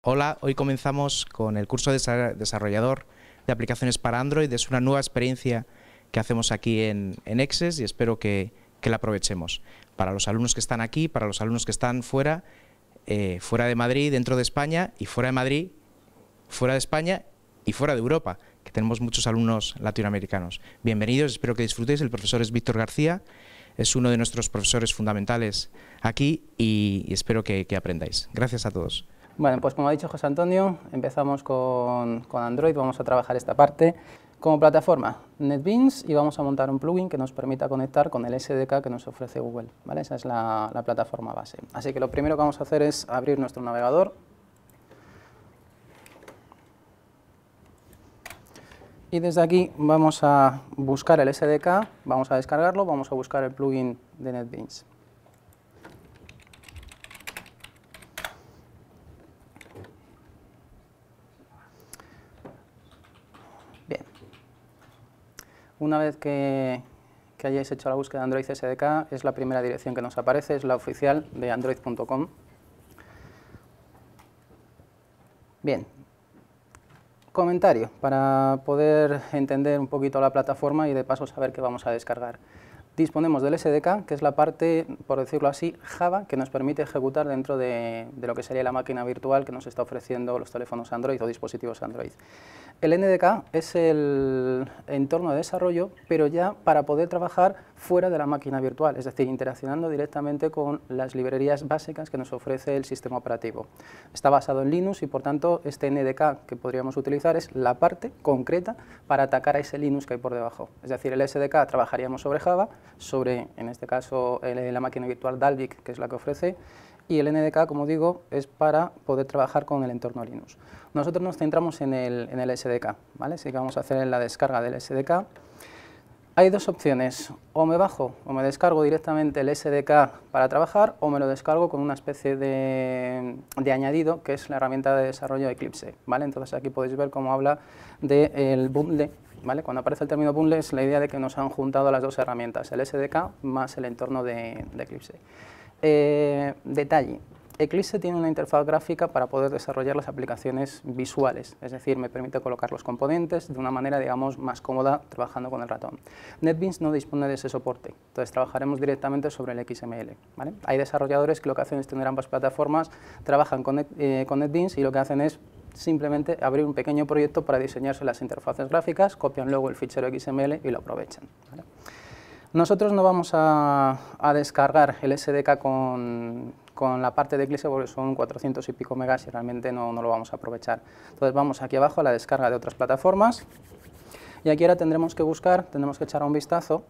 Hola, hoy comenzamos con el curso de desarrollador de aplicaciones para Android. Es una nueva experiencia que hacemos aquí en EXES y espero que la aprovechemos. Para los alumnos que están aquí, para los alumnos que están fuera, fuera de Madrid, dentro de España, y fuera de Madrid, fuera de España y fuera de Europa, que tenemos muchos alumnos latinoamericanos. Bienvenidos, espero que disfrutéis. El profesor es Víctor García, es uno de nuestros profesores fundamentales aquí y espero que aprendáis. Gracias a todos. Bueno, pues como ha dicho José Antonio, empezamos con Android, vamos a trabajar esta parte. Como plataforma, NetBeans, y vamos a montar un plugin que nos permita conectar con el SDK que nos ofrece Google, ¿vale? Esa es la plataforma base. Así que lo primero que vamos a hacer es abrir nuestro navegador. Y desde aquí vamos a buscar el SDK, vamos a descargarlo, vamos a buscar el plugin de NetBeans. Bien. Una vez que hayáis hecho la búsqueda de Android SDK, es la primera dirección que nos aparece, es la oficial de android.com. Bien. Comentario, para poder entender un poquito la plataforma y de paso saber qué vamos a descargar. Disponemos del SDK, que es la parte, por decirlo así, Java, que nos permite ejecutar dentro de lo que sería la máquina virtual que nos está ofreciendo los teléfonos Android o dispositivos Android. El NDK es el entorno de desarrollo, pero ya para poder trabajar fuera de la máquina virtual, es decir, interaccionando directamente con las librerías básicas que nos ofrece el sistema operativo. Está basado en Linux y, por tanto, este NDK que podríamos utilizar es la parte concreta para atacar a ese Linux que hay por debajo. Es decir, el SDK trabajaríamos sobre Java, sobre, en este caso, la máquina virtual Dalvik, que es la que ofrece, y el NDK, como digo, es para poder trabajar con el entorno Linux. Nosotros nos centramos en el SDK, ¿vale? Así que vamos a hacer la descarga del SDK. Hay dos opciones, o me bajo o me descargo directamente el SDK para trabajar, o me lo descargo con una especie de añadido, que es la herramienta de desarrollo Eclipse, ¿vale? Entonces aquí podéis ver cómo habla del bundle, ¿vale? Cuando aparece el término bundle es la idea de que nos han juntado las dos herramientas, el SDK más el entorno de Eclipse. Detalle. Eclipse tiene una interfaz gráfica para poder desarrollar las aplicaciones visuales, es decir, me permite colocar los componentes de una manera, digamos, más cómoda trabajando con el ratón. NetBeans no dispone de ese soporte, entonces trabajaremos directamente sobre el XML, ¿vale? Hay desarrolladores que lo que hacen es tener ambas plataformas, trabajan con NetBeans y lo que hacen es simplemente abrir un pequeño proyecto para diseñarse las interfaces gráficas, copian luego el fichero XML y lo aprovechan, ¿vale? Nosotros no vamos a descargar el SDK con la parte de Eclipse porque son 400 y pico megas y realmente no lo vamos a aprovechar. Entonces vamos aquí abajo a la descarga de otras plataformas y aquí ahora tendremos que buscar, tendremos que echar un vistazo,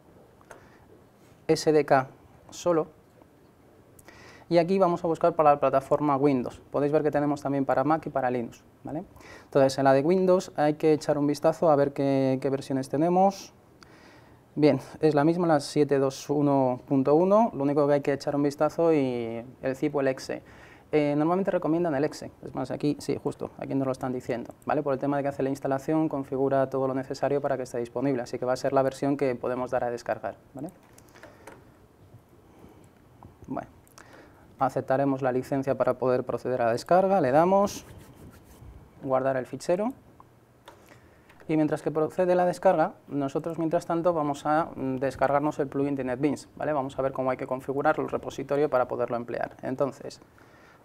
SDK solo, y aquí vamos a buscar para la plataforma Windows. Podéis ver que tenemos también para Mac y para Linux, ¿vale? Entonces en la de Windows hay que echar un vistazo a ver qué versiones tenemos. Bien, es la misma, la 721.1, lo único que hay que echar un vistazo y el zip o el exe. Normalmente recomiendan el exe, es más, aquí, sí, justo, aquí nos lo están diciendo, ¿vale? Por el tema de que hace la instalación, configura todo lo necesario para que esté disponible, así que va a ser la versión que podemos dar a descargar, ¿vale? Bueno, aceptaremos la licencia para poder proceder a la descarga, le damos, guardar el fichero. Y mientras que procede la descarga, nosotros mientras tanto vamos a descargarnos el plugin de NetBeans, ¿vale? Vamos a ver cómo hay que configurar el repositorio para poderlo emplear. Entonces,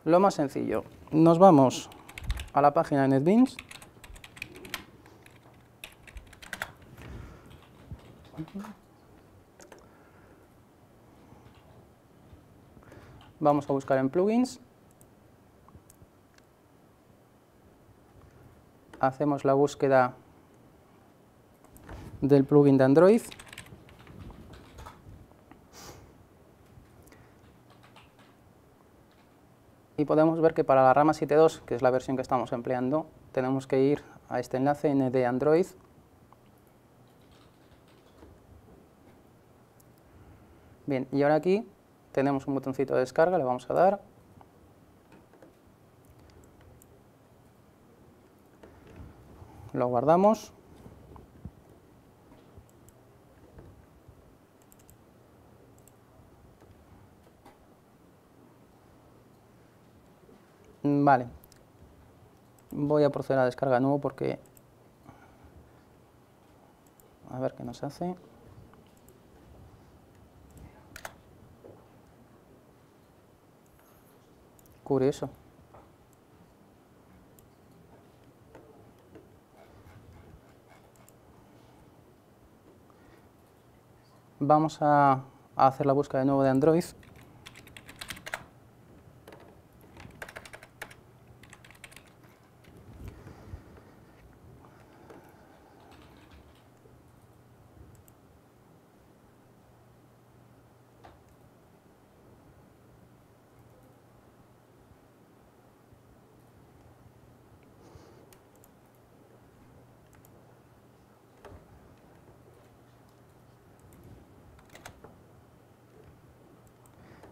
lo más sencillo, nos vamos a la página de NetBeans. Vamos a buscar en plugins. Hacemos la búsqueda del plugin de Android. Y podemos ver que para la rama 7.2, que es la versión que estamos empleando, tenemos que ir a este enlace ND Android. Bien, y ahora aquí tenemos un botoncito de descarga, le vamos a dar. Lo guardamos. Vale, Voy a proceder a la descarga de nuevo porque... A ver qué nos hace. Curioso. Vamos a hacer la búsqueda de nuevo de Android.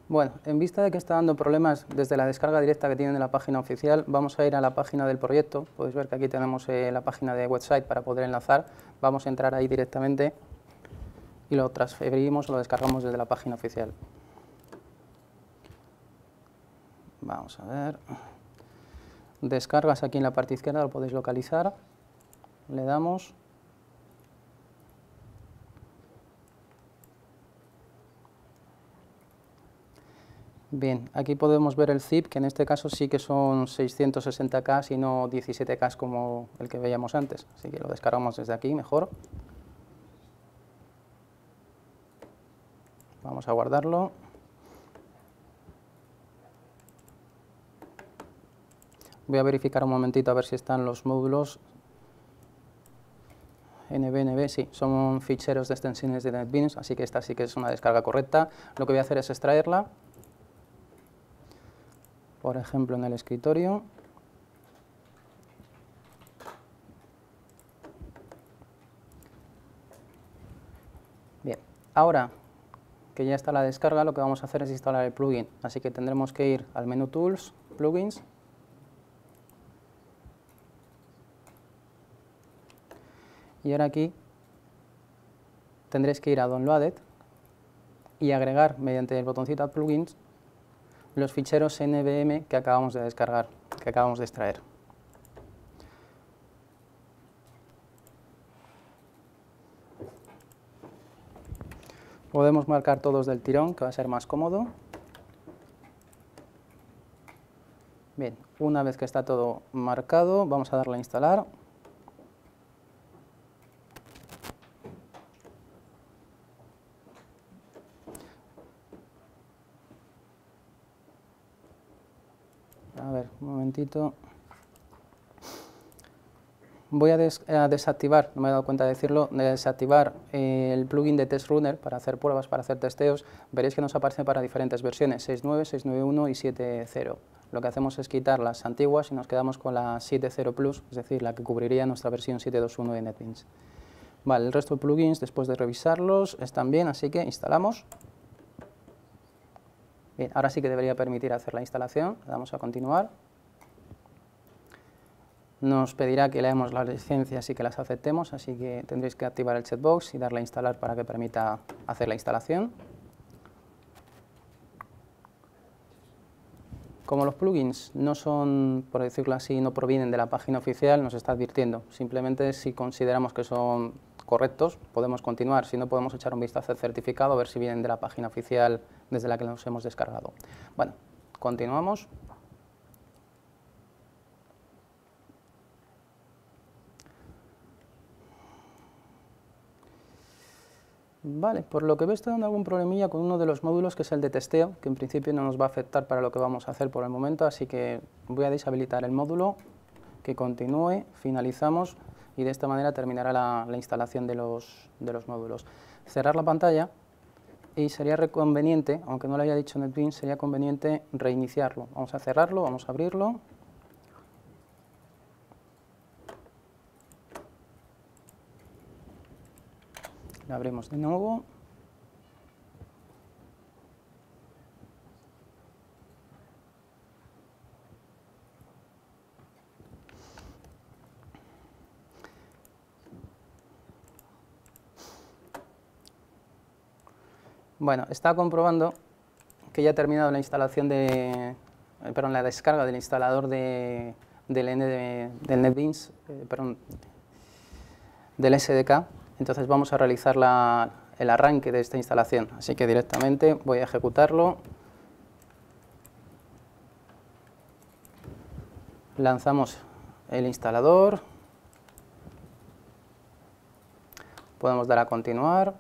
Bueno, en vista de que está dando problemas desde la descarga directa que tienen en la página oficial, vamos a ir a la página del proyecto. Podéis ver que aquí tenemos la página de website para poder enlazar. Vamos a entrar ahí directamente y lo transferimos, lo descargamos desde la página oficial. Vamos a ver. Descargas aquí en la parte izquierda, lo podéis localizar. Le damos. Bien, aquí podemos ver el zip, que en este caso sí que son 660K y no 17K como el que veíamos antes. Así que lo descargamos desde aquí mejor. Vamos a guardarlo. Voy a verificar un momentito a ver si están los módulos. NB, sí, son ficheros de extensiones de NetBeans, así que esta sí que es una descarga correcta. Lo que voy a hacer es extraerla. Por ejemplo, en el escritorio. Bien, ahora que ya está la descarga, lo que vamos a hacer es instalar el plugin. Así que tendremos que ir al menú Tools, Plugins. Y ahora aquí tendréis que ir a Downloaded y agregar mediante el botoncito Add Plugins los ficheros NVM que acabamos de descargar, que acabamos de extraer. Podemos marcar todos del tirón, que va a ser más cómodo. Bien, una vez que está todo marcado, vamos a darle a instalar. A ver, un momentito. Voy a desactivar, no me he dado cuenta de decirlo, de desactivar el plugin de Test Runner para hacer pruebas, para hacer testeos. Veréis que nos aparece para diferentes versiones, 6.9, 6.9.1 y 7.0. Lo que hacemos es quitar las antiguas y nos quedamos con la 7.0 Plus, es decir, la que cubriría nuestra versión 7.2.1 de NetBeans. Vale, el resto de plugins, después de revisarlos, están bien, así que instalamos. Bien, ahora sí que debería permitir hacer la instalación. Le damos a continuar. Nos pedirá que leamos las licencias y que las aceptemos, así que tendréis que activar el checkbox y darle a instalar para que permita hacer la instalación. Como los plugins no son, por decirlo así, no provienen de la página oficial, nos está advirtiendo. Simplemente si consideramos que son correctos, podemos continuar. Si no, podemos echar un vistazo al certificado a ver si vienen de la página oficial desde la que nos hemos descargado. Bueno, continuamos. Vale, por lo que veo está dando algún problemilla con uno de los módulos, que es el de testeo, que en principio no nos va a afectar para lo que vamos a hacer por el momento, así que voy a deshabilitar el módulo, que continúe, finalizamos y de esta manera terminará la instalación de los módulos. Cerrar la pantalla y sería conveniente, aunque no lo haya dicho NetBeans, sería conveniente reiniciarlo. Vamos a cerrarlo, vamos a abrirlo. Lo abrimos de nuevo. Bueno, está comprobando que ya ha terminado la instalación la descarga del instalador de del NetBeans, del SDK, entonces vamos a realizar el arranque de esta instalación. Así que directamente voy a ejecutarlo. Lanzamos el instalador. Podemos dar a continuar.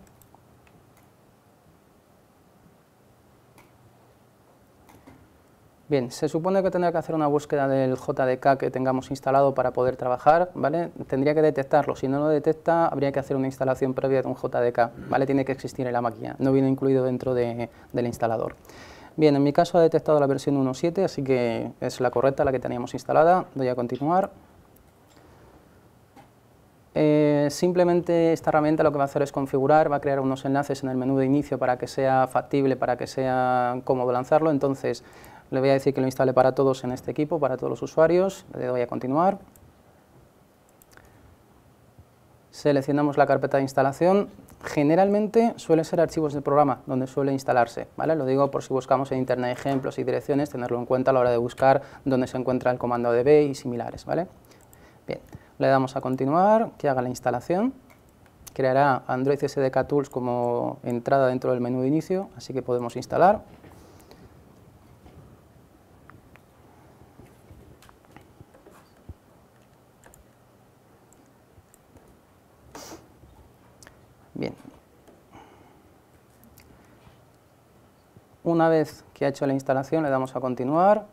Bien, se supone que tendrá que hacer una búsqueda del JDK que tengamos instalado para poder trabajar, ¿vale? Tendría que detectarlo, si no lo detecta habría que hacer una instalación previa de un JDK, ¿vale? Tiene que existir en la máquina, no viene incluido dentro del instalador. Bien, en mi caso ha detectado la versión 1.7, así que es la correcta, la que teníamos instalada. Doy a continuar. Simplemente esta herramienta lo que va a hacer es configurar, va a crear unos enlaces en el menú de inicio para que sea factible, para que sea cómodo lanzarlo. Entonces le voy a decir que lo instale para todos en este equipo, para todos los usuarios. Le doy a continuar. Seleccionamos la carpeta de instalación. Generalmente suele ser archivos del programa donde suele instalarse, ¿vale? Lo digo por si buscamos en internet ejemplos y direcciones, tenerlo en cuenta a la hora de buscar dónde se encuentra el comando db y similares, ¿vale? Bien, le damos a continuar, que haga la instalación. Creará Android SDK Tools como entrada dentro del menú de inicio, así que podemos instalar. Bien. Una vez que ha hecho la instalación le damos a continuar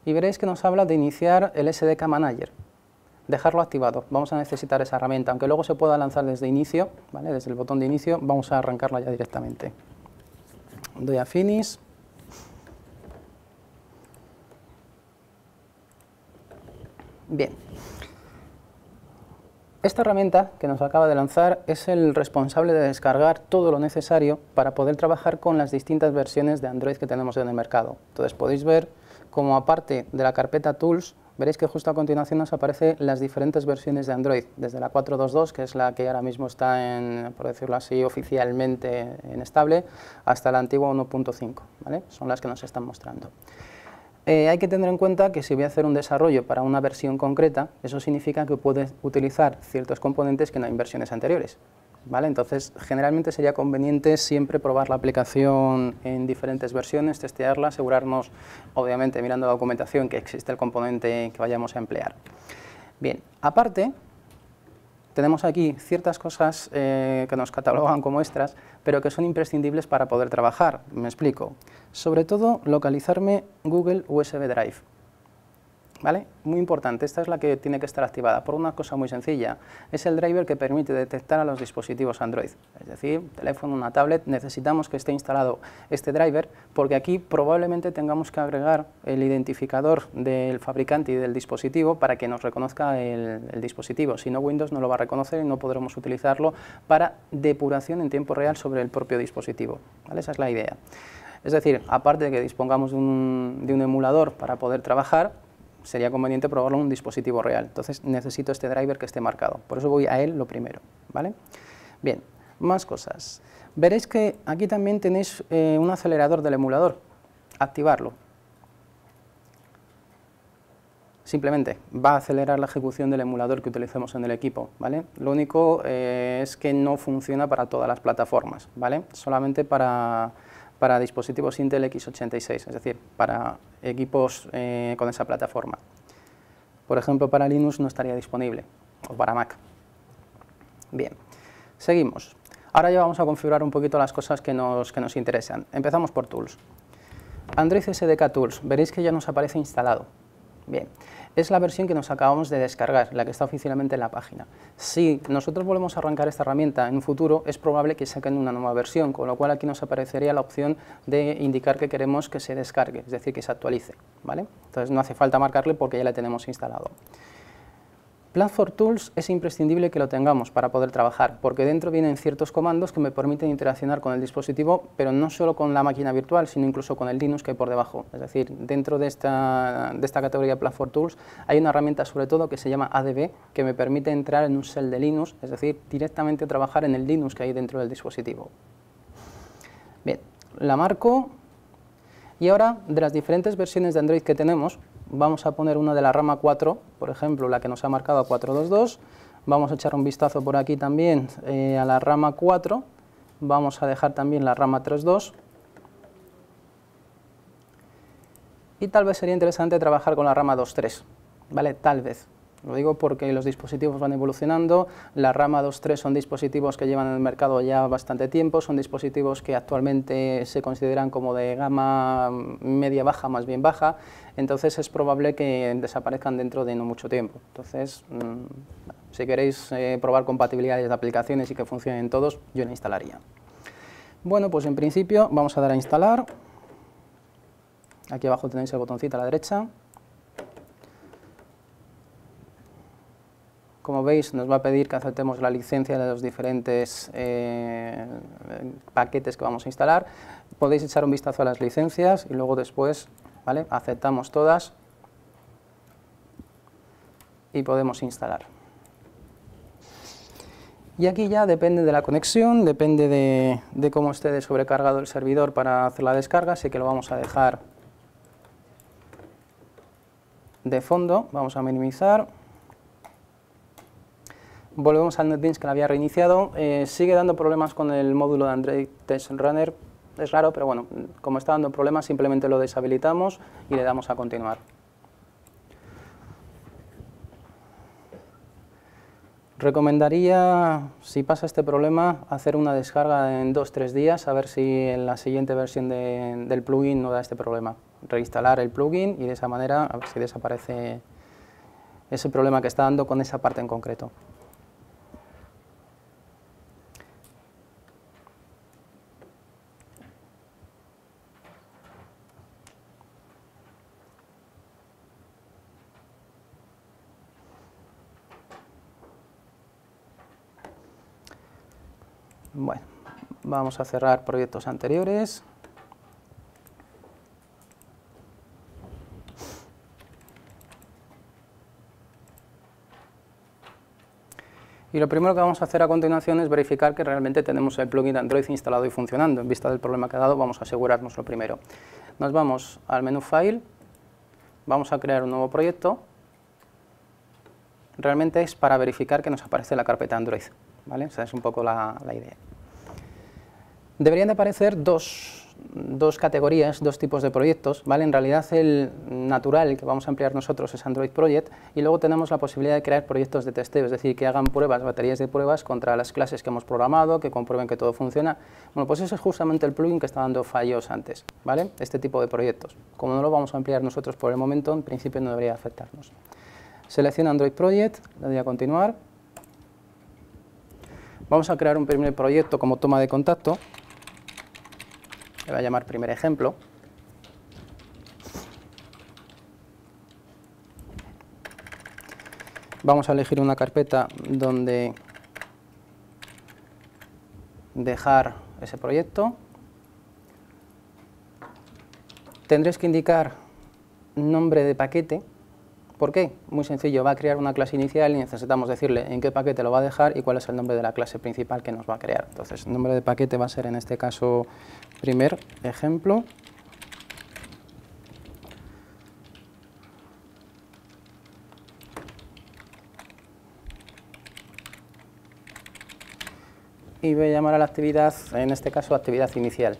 y veréis que nos habla de iniciar el SDK Manager, dejarlo activado. Vamos a necesitar esa herramienta, aunque luego se pueda lanzar desde inicio, ¿vale? Desde el botón de inicio, vamos a arrancarla ya directamente. Doy a Finish. Bien. Esta herramienta que nos acaba de lanzar es el responsable de descargar todo lo necesario para poder trabajar con las distintas versiones de Android que tenemos en el mercado. Entonces podéis ver como aparte de la carpeta Tools, veréis que justo a continuación nos aparecen las diferentes versiones de Android, desde la 4.2.2, que es la que ahora mismo está, por decirlo así, oficialmente en estable, hasta la antigua 1.5, ¿vale? Son las que nos están mostrando. Hay que tener en cuenta que si voy a hacer un desarrollo para una versión concreta, eso significa que puedes utilizar ciertos componentes que no hay en versiones anteriores, ¿vale? Entonces, generalmente sería conveniente siempre probar la aplicación en diferentes versiones, testearla, asegurarnos, obviamente mirando la documentación, que existe el componente que vayamos a emplear. Bien, aparte, tenemos aquí ciertas cosas que nos catalogan como extras, pero que son imprescindibles para poder trabajar. Me explico. Sobre todo, localizarme Google USB Drive. ¿Vale? Muy importante, esta es la que tiene que estar activada por una cosa muy sencilla. Es el driver que permite detectar a los dispositivos Android. Es decir, teléfono, una tablet, necesitamos que esté instalado este driver porque aquí probablemente tengamos que agregar el identificador del fabricante y del dispositivo para que nos reconozca el dispositivo. Si no, Windows no lo va a reconocer y no podremos utilizarlo para depuración en tiempo real sobre el propio dispositivo. ¿Vale? Esa es la idea. Es decir, aparte de que dispongamos de un emulador para poder trabajar, sería conveniente probarlo en un dispositivo real. Entonces necesito este driver que esté marcado. Por eso voy a él lo primero, ¿vale? Bien, más cosas. Veréis que aquí también tenéis un acelerador del emulador. Activarlo. Simplemente va a acelerar la ejecución del emulador que utilicemos en el equipo, ¿vale? Lo único es que no funciona para todas las plataformas, ¿vale? Solamente para dispositivos Intel x86, es decir, para equipos con esa plataforma. Por ejemplo, para Linux no estaría disponible, o para Mac. Bien, seguimos. Ahora ya vamos a configurar un poquito las cosas que nos interesan. Empezamos por Tools. Android SDK Tools, veréis que ya nos aparece instalado. Bien, es la versión que nos acabamos de descargar, la que está oficialmente en la página. Si nosotros volvemos a arrancar esta herramienta en un futuro, es probable que saquen una nueva versión, con lo cual aquí nos aparecería la opción de indicar que queremos que se descargue, es decir, que se actualice, ¿vale? Entonces no hace falta marcarle porque ya la tenemos instalado. Platform Tools es imprescindible que lo tengamos para poder trabajar, porque dentro vienen ciertos comandos que me permiten interaccionar con el dispositivo, pero no solo con la máquina virtual, sino incluso con el Linux que hay por debajo. Es decir, dentro de esta categoría Platform Tools hay una herramienta sobre todo que se llama ADB, que me permite entrar en un shell de Linux, es decir, directamente trabajar en el Linux que hay dentro del dispositivo. Bien, la marco y ahora de las diferentes versiones de Android que tenemos, vamos a poner una de la rama 4, por ejemplo, la que nos ha marcado a 422, vamos a echar un vistazo por aquí también a la rama 4, vamos a dejar también la rama 32, y tal vez sería interesante trabajar con la rama 2.3, ¿vale? Tal vez. Lo digo porque los dispositivos van evolucionando, la rama 2.3 son dispositivos que llevan en el mercado ya bastante tiempo, son dispositivos que actualmente se consideran como de gama media-baja, más bien baja, entonces es probable que desaparezcan dentro de no mucho tiempo. Entonces, si queréis probar compatibilidades de aplicaciones y que funcionen todos, yo la instalaría. Bueno, pues en principio vamos a dar a instalar. Aquí abajo tenéis el botoncito a la derecha. Como veis, nos va a pedir que aceptemos la licencia de los diferentes paquetes que vamos a instalar. Podéis echar un vistazo a las licencias y luego después, ¿vale?, aceptamos todas y podemos instalar. Y aquí ya depende de la conexión, depende de cómo esté de sobrecargado el servidor para hacer la descarga, así que lo vamos a dejar de fondo, vamos a minimizar. Volvemos al NetBeans que lo había reiniciado, sigue dando problemas con el módulo de Android Test Runner, es raro, pero bueno, como está dando problemas simplemente lo deshabilitamos y le damos a continuar. Recomendaría, si pasa este problema, hacer una descarga en 2-3 días, a ver si en la siguiente versión del plugin no da este problema. Reinstalar el plugin y de esa manera a ver si desaparece ese problema que está dando con esa parte en concreto. Bueno, vamos a cerrar proyectos anteriores. Y lo primero que vamos a hacer a continuación es verificar que realmente tenemos el plugin de Android instalado y funcionando. En vista del problema que ha dado, vamos a asegurarnos lo primero. Nos vamos al menú File, vamos a crear un nuevo proyecto. Realmente es para verificar que nos aparece la carpeta Android, ¿vale? Esa es un poco la idea. Deberían de aparecer dos categorías, dos tipos de proyectos, ¿vale? En realidad el natural que vamos a emplear nosotros es Android Project y luego tenemos la posibilidad de crear proyectos de testeo, es decir, que hagan pruebas, baterías de pruebas contra las clases que hemos programado, que comprueben que todo funciona. Bueno, pues ese es justamente el plugin que está dando fallos antes, ¿vale? Este tipo de proyectos. Como no lo vamos a emplear nosotros por el momento, en principio no debería afectarnos. Selecciono Android Project, le doy a continuar. Vamos a crear un primer proyecto como toma de contacto. Le voy a llamar primer ejemplo. Vamos a elegir una carpeta donde dejar ese proyecto. Tendréis que indicar nombre de paquete. ¿Por qué? Muy sencillo, va a crear una clase inicial y necesitamos decirle en qué paquete lo va a dejar y cuál es el nombre de la clase principal que nos va a crear. Entonces, el nombre de paquete va a ser en este caso primer ejemplo. Y voy a llamar a la actividad, en este caso, actividad inicial.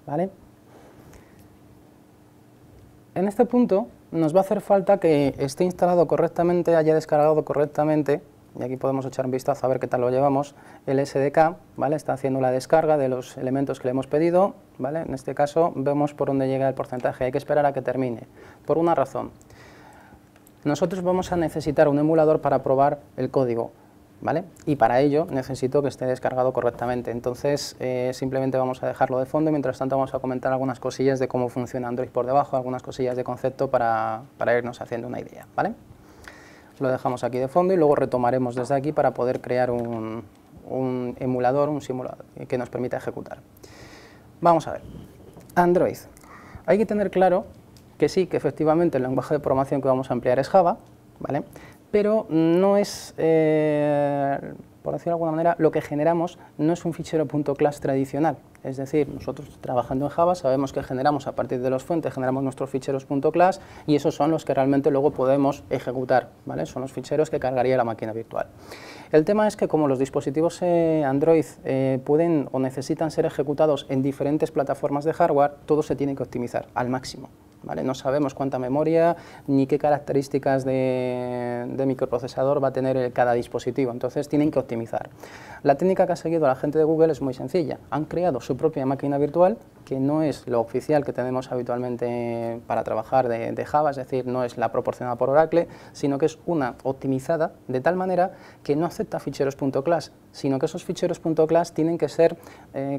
¿Vale? En este punto nos va a hacer falta que esté instalado correctamente, haya descargado correctamente, y aquí podemos echar un vistazo a ver qué tal lo llevamos, el SDK, ¿vale? Está haciendo la descarga de los elementos que le hemos pedido, ¿vale? En este caso vemos por dónde llega el porcentaje, hay que esperar a que termine, por una razón. Nosotros vamos a necesitar un emulador para probar el código, ¿vale? Y para ello necesito que esté descargado correctamente, entonces simplemente vamos a dejarlo de fondo y mientras tanto vamos a comentar algunas cosillas de cómo funciona Android por debajo, algunas cosillas de concepto para irnos haciendo una idea, ¿vale? Lo dejamos aquí de fondo y luego retomaremos desde aquí para poder crear un emulador, un simulador que nos permita ejecutar. Vamos a ver, Android. Hay que tener claro que sí, que efectivamente el lenguaje de programación que vamos a emplear es Java, ¿vale? Pero no es por decirlo de alguna manera, lo que generamos no es un fichero .class tradicional. Es decir, nosotros trabajando en Java sabemos que generamos a partir de los fuentes, generamos nuestros ficheros .class y esos son los que realmente luego podemos ejecutar, ¿vale? Son los ficheros que cargaría la máquina virtual. El tema es que como los dispositivos Android pueden o necesitan ser ejecutados en diferentes plataformas de hardware, todo se tiene que optimizar al máximo. ¿Vale? No sabemos cuánta memoria ni qué características de microprocesador va a tener cada dispositivo, entonces tienen que optimizar. La técnica que ha seguido la gente de Google es muy sencilla, han creado su propia máquina virtual, que no es lo oficial que tenemos habitualmente para trabajar de Java, es decir, no es la proporcionada por Oracle, sino que es una optimizada de tal manera que no acepta ficheros .class, sino que esos ficheros .class tienen que ser,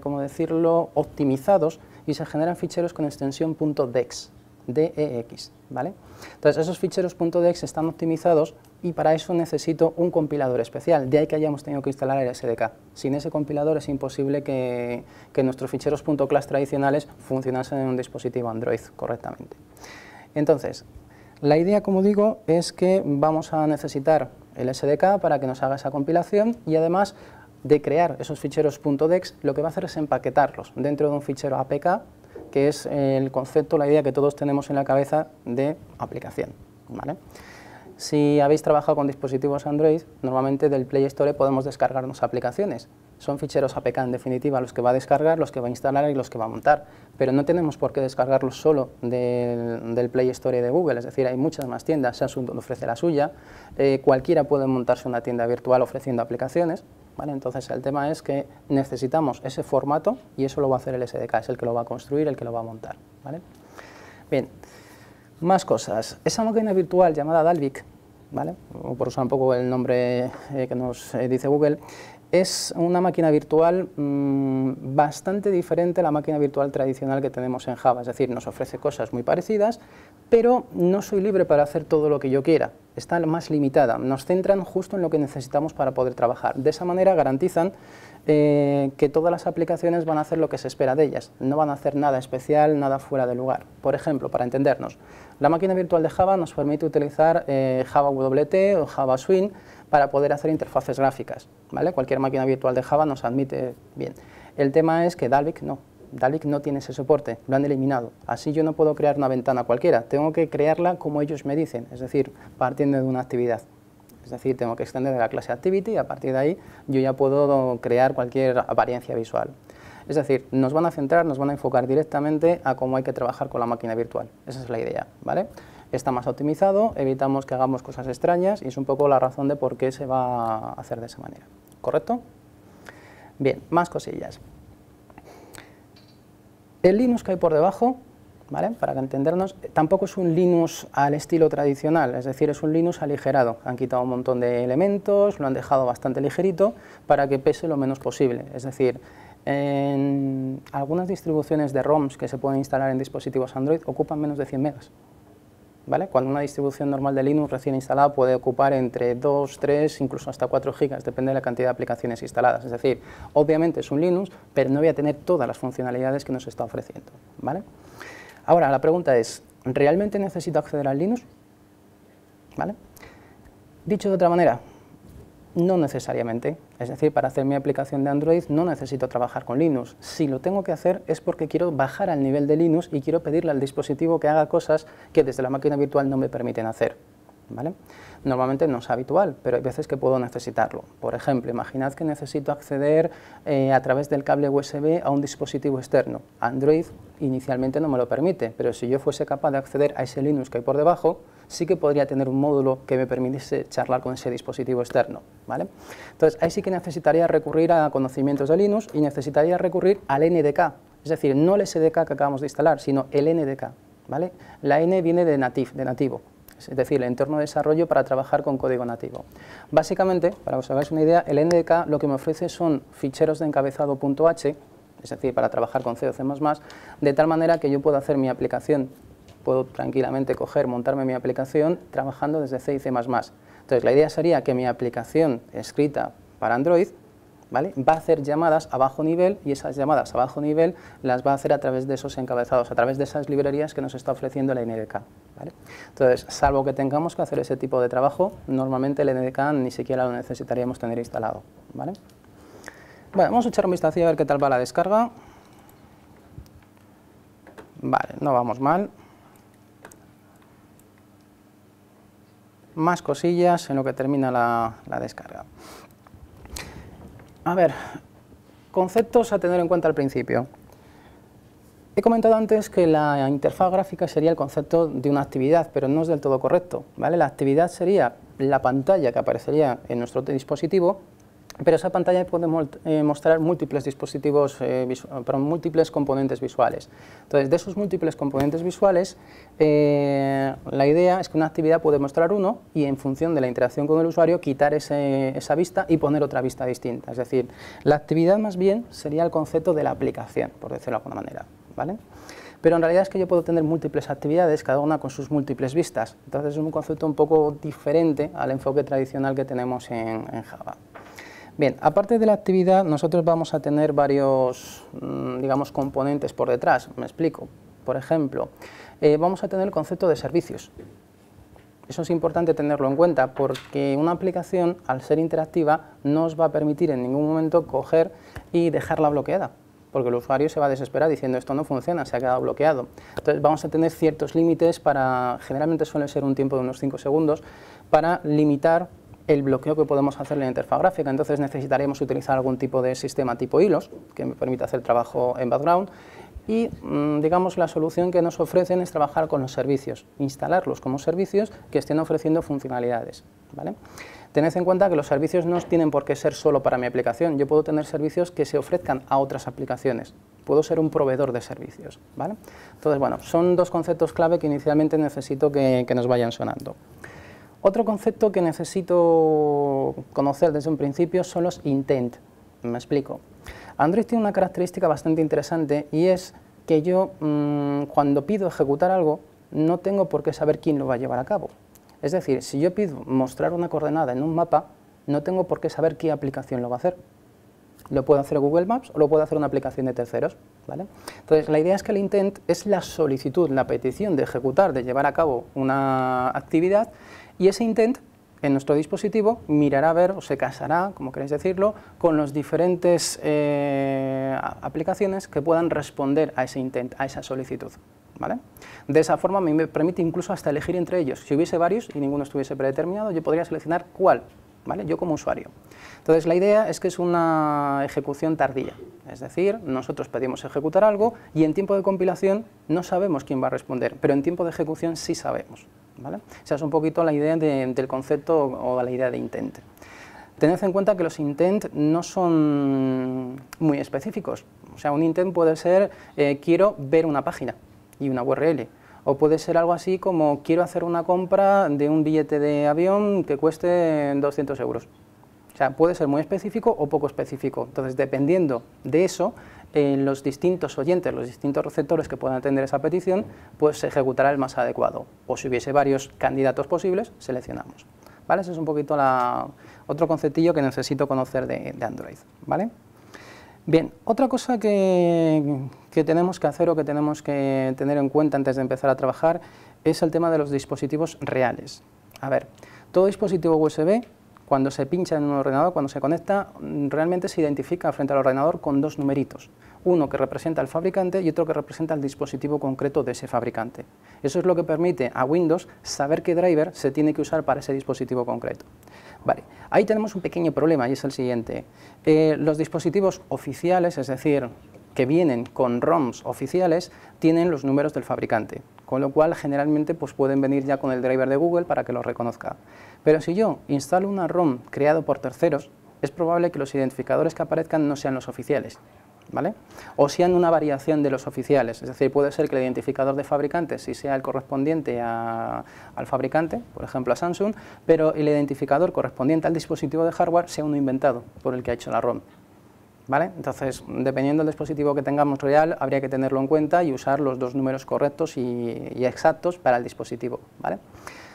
como decirlo, optimizados y se generan ficheros con extensión .dex. DEX, ¿vale? Entonces esos ficheros .dex están optimizados y para eso necesito un compilador especial, de ahí que hayamos tenido que instalar el SDK. Sin ese compilador es imposible que nuestros ficheros .class tradicionales funcionasen en un dispositivo Android correctamente. Entonces, la idea, como digo, es que vamos a necesitar el SDK para que nos haga esa compilación y además de crear esos ficheros .dex, lo que va a hacer es empaquetarlos dentro de un fichero APK, que es el concepto, la idea que todos tenemos en la cabeza de aplicación, ¿vale? Si habéis trabajado con dispositivos Android, normalmente del Play Store podemos descargarnos aplicaciones. Son ficheros APK en definitiva los que va a descargar, los que va a instalar y los que va a montar, pero no tenemos por qué descargarlos solo del Play Store de Google, es decir, hay muchas más tiendas, Samsung ofrece la suya, cualquiera puede montarse una tienda virtual ofreciendo aplicaciones, ¿vale? Entonces el tema es que necesitamos ese formato y eso lo va a hacer el SDK, es el que lo va a construir, el que lo va a montar, ¿vale? Bien, más cosas. Esa máquina virtual llamada Dalvik, ¿vale? O por usar un poco el nombre que nos dice Google, es una máquina virtual bastante diferente a la máquina virtual tradicional que tenemos en Java, es decir, nos ofrece cosas muy parecidas, pero no soy libre para hacer todo lo que yo quiera, está más limitada, nos centran justo en lo que necesitamos para poder trabajar. De esa manera garantizan que todas las aplicaciones van a hacer lo que se espera de ellas, no van a hacer nada especial, nada fuera de lugar. Por ejemplo, para entendernos, la máquina virtual de Java nos permite utilizar Java WT o Java Swing para poder hacer interfaces gráficas, ¿vale? Cualquier máquina virtual de Java nos admite bien. El tema es que Dalvik no tiene ese soporte, lo han eliminado. Así yo no puedo crear una ventana cualquiera, tengo que crearla como ellos me dicen, es decir, partiendo de una actividad. Es decir, tengo que extender de la clase Activity y a partir de ahí yo ya puedo crear cualquier apariencia visual. Es decir, nos van a centrar, nos van a enfocar directamente a cómo hay que trabajar con la máquina virtual. Esa es la idea, ¿vale? Está más optimizado, evitamos que hagamos cosas extrañas y es un poco la razón de por qué se va a hacer de esa manera. ¿Correcto? Bien, más cosillas. El Linux que hay por debajo, ¿vale? Para entendernos, tampoco es un Linux al estilo tradicional, es decir, es un Linux aligerado. Han quitado un montón de elementos, lo han dejado bastante ligerito para que pese lo menos posible. Es decir, en algunas distribuciones de ROMs que se pueden instalar en dispositivos Android ocupan menos de 100 megas. ¿Vale? Cuando una distribución normal de Linux recién instalada puede ocupar entre 2, 3, incluso hasta 4 gigas, depende de la cantidad de aplicaciones instaladas. Es decir, obviamente es un Linux, pero no voy a tener todas las funcionalidades que nos está ofreciendo, ¿vale? Ahora, la pregunta es, ¿realmente necesito acceder al Linux? ¿Vale? Dicho de otra manera, no necesariamente. Es decir, para hacer mi aplicación de Android no necesito trabajar con Linux. Si lo tengo que hacer es porque quiero bajar al nivel de Linux y quiero pedirle al dispositivo que haga cosas que desde la máquina virtual no me permiten hacer, ¿vale? Normalmente no es habitual, pero hay veces que puedo necesitarlo. Por ejemplo, imaginad que necesito acceder a través del cable USB a un dispositivo externo. Android inicialmente no me lo permite, pero si yo fuese capaz de acceder a ese Linux que hay por debajo, sí que podría tener un módulo que me permitiese charlar con ese dispositivo externo, ¿vale? Entonces, ahí sí que necesitaría recurrir a conocimientos de Linux y necesitaría recurrir al NDK, es decir, no el SDK que acabamos de instalar, sino el NDK, ¿vale? La N viene de nativo, es decir, el entorno de desarrollo para trabajar con código nativo. Básicamente, para que os hagáis una idea, el NDK lo que me ofrece son ficheros de encabezado .h, es decir, para trabajar con C o C++, de tal manera que yo puedo hacer mi aplicación, puedo tranquilamente montarme mi aplicación trabajando desde C y C++. Entonces, la idea sería que mi aplicación escrita para Android, ¿vale?, va a hacer llamadas a bajo nivel y esas llamadas a bajo nivel las va a hacer a través de esos encabezados, a través de esas librerías que nos está ofreciendo la NDK. ¿vale? Entonces, salvo que tengamos que hacer ese tipo de trabajo, normalmente el NDK ni siquiera lo necesitaríamos tener instalado, ¿vale? Bueno, vamos a echar un vistazo a ver qué tal va la descarga. Vale, no vamos mal. Más cosillas en lo que termina la descarga. A ver, conceptos a tener en cuenta al principio. He comentado antes que la interfaz gráfica sería el concepto de una actividad, pero no es del todo correcto, ¿vale? La actividad sería la pantalla que aparecería en nuestro dispositivo, pero esa pantalla puede mostrar múltiples dispositivos, múltiples componentes visuales. Entonces, de esos múltiples componentes visuales, la idea es que una actividad puede mostrar uno y en función de la interacción con el usuario quitar esa vista y poner otra vista distinta. Es decir, la actividad más bien sería el concepto de la aplicación, por decirlo de alguna manera, ¿vale? Pero en realidad es que yo puedo tener múltiples actividades, cada una con sus múltiples vistas. Entonces es un concepto un poco diferente al enfoque tradicional que tenemos en Java. Bien, aparte de la actividad, nosotros vamos a tener varios, digamos, componentes por detrás. Me explico. Por ejemplo, vamos a tener el concepto de servicios. Eso es importante tenerlo en cuenta porque una aplicación, al ser interactiva, no os va a permitir en ningún momento coger y dejarla bloqueada, porque el usuario se va a desesperar diciendo esto no funciona, se ha quedado bloqueado. Entonces vamos a tener ciertos límites para, generalmente suele ser un tiempo de unos 5 segundos, para limitar el bloqueo que podemos hacer en la interfaz gráfica. Entonces necesitaremos utilizar algún tipo de sistema tipo hilos, que me permita hacer trabajo en background, y digamos la solución que nos ofrecen es trabajar con los servicios, instalarlos como servicios que estén ofreciendo funcionalidades, ¿vale? Tened en cuenta que los servicios no tienen por qué ser solo para mi aplicación, yo puedo tener servicios que se ofrezcan a otras aplicaciones, puedo ser un proveedor de servicios, ¿vale? Entonces, bueno, son dos conceptos clave que inicialmente necesito que nos vayan sonando. Otro concepto que necesito conocer desde un principio son los intent. Me explico. Android tiene una característica bastante interesante y es que yo cuando pido ejecutar algo no tengo por qué saber quién lo va a llevar a cabo. Es decir, si yo pido mostrar una coordenada en un mapa, no tengo por qué saber qué aplicación lo va a hacer. Lo puede hacer Google Maps o lo puede hacer una aplicación de terceros, ¿vale? Entonces, la idea es que el intent es la solicitud, la petición de ejecutar, de llevar a cabo una actividad, y ese intent en nuestro dispositivo mirará a ver, o se casará, como queréis decirlo, con las diferentes aplicaciones que puedan responder a ese intent, a esa solicitud, ¿vale? De esa forma me permite incluso hasta elegir entre ellos. Si hubiese varios y ninguno estuviese predeterminado, yo podría seleccionar cuál, ¿vale? Yo como usuario. Entonces la idea es que es una ejecución tardía, es decir, nosotros pedimos ejecutar algo y en tiempo de compilación no sabemos quién va a responder, pero en tiempo de ejecución sí sabemos, ¿vale? Esa es un poquito la idea del concepto o la idea de intent. Tened en cuenta que los intent no son muy específicos, o sea, un intent puede ser quiero ver una página y una URL, o puede ser algo así como quiero hacer una compra de un billete de avión que cueste 200 euros. O sea, puede ser muy específico o poco específico. Entonces, dependiendo de eso, los distintos oyentes, los distintos receptores que puedan atender esa petición, pues se ejecutará el más adecuado. O si hubiese varios candidatos posibles, seleccionamos, ¿vale? Ese es un poquito otro conceptillo que necesito conocer de Android, ¿vale? Bien, otra cosa que tenemos que hacer o que tenemos que tener en cuenta antes de empezar a trabajar es el tema de los dispositivos reales. A ver, todo dispositivo USB, cuando se pincha en un ordenador, cuando se conecta, realmente se identifica frente al ordenador con dos numeritos. Uno que representa al fabricante y otro que representa el dispositivo concreto de ese fabricante. Eso es lo que permite a Windows saber qué driver se tiene que usar para ese dispositivo concreto. Vale, ahí tenemos un pequeño problema y es el siguiente. Los dispositivos oficiales, es decir, que vienen con ROMs oficiales, tienen los números del fabricante, con lo cual generalmente pues, pueden venir ya con el driver de Google para que lo reconozca. Pero si yo instalo una ROM creada por terceros, es probable que los identificadores que aparezcan no sean los oficiales, ¿vale? O sean una variación de los oficiales, es decir, puede ser que el identificador de fabricante sí sea el correspondiente al fabricante, por ejemplo a Samsung, pero el identificador correspondiente al dispositivo de hardware sea uno inventado por el que ha hecho la ROM, ¿vale? Entonces, dependiendo del dispositivo que tengamos real, habría que tenerlo en cuenta y usar los dos números correctos y exactos para el dispositivo, ¿vale?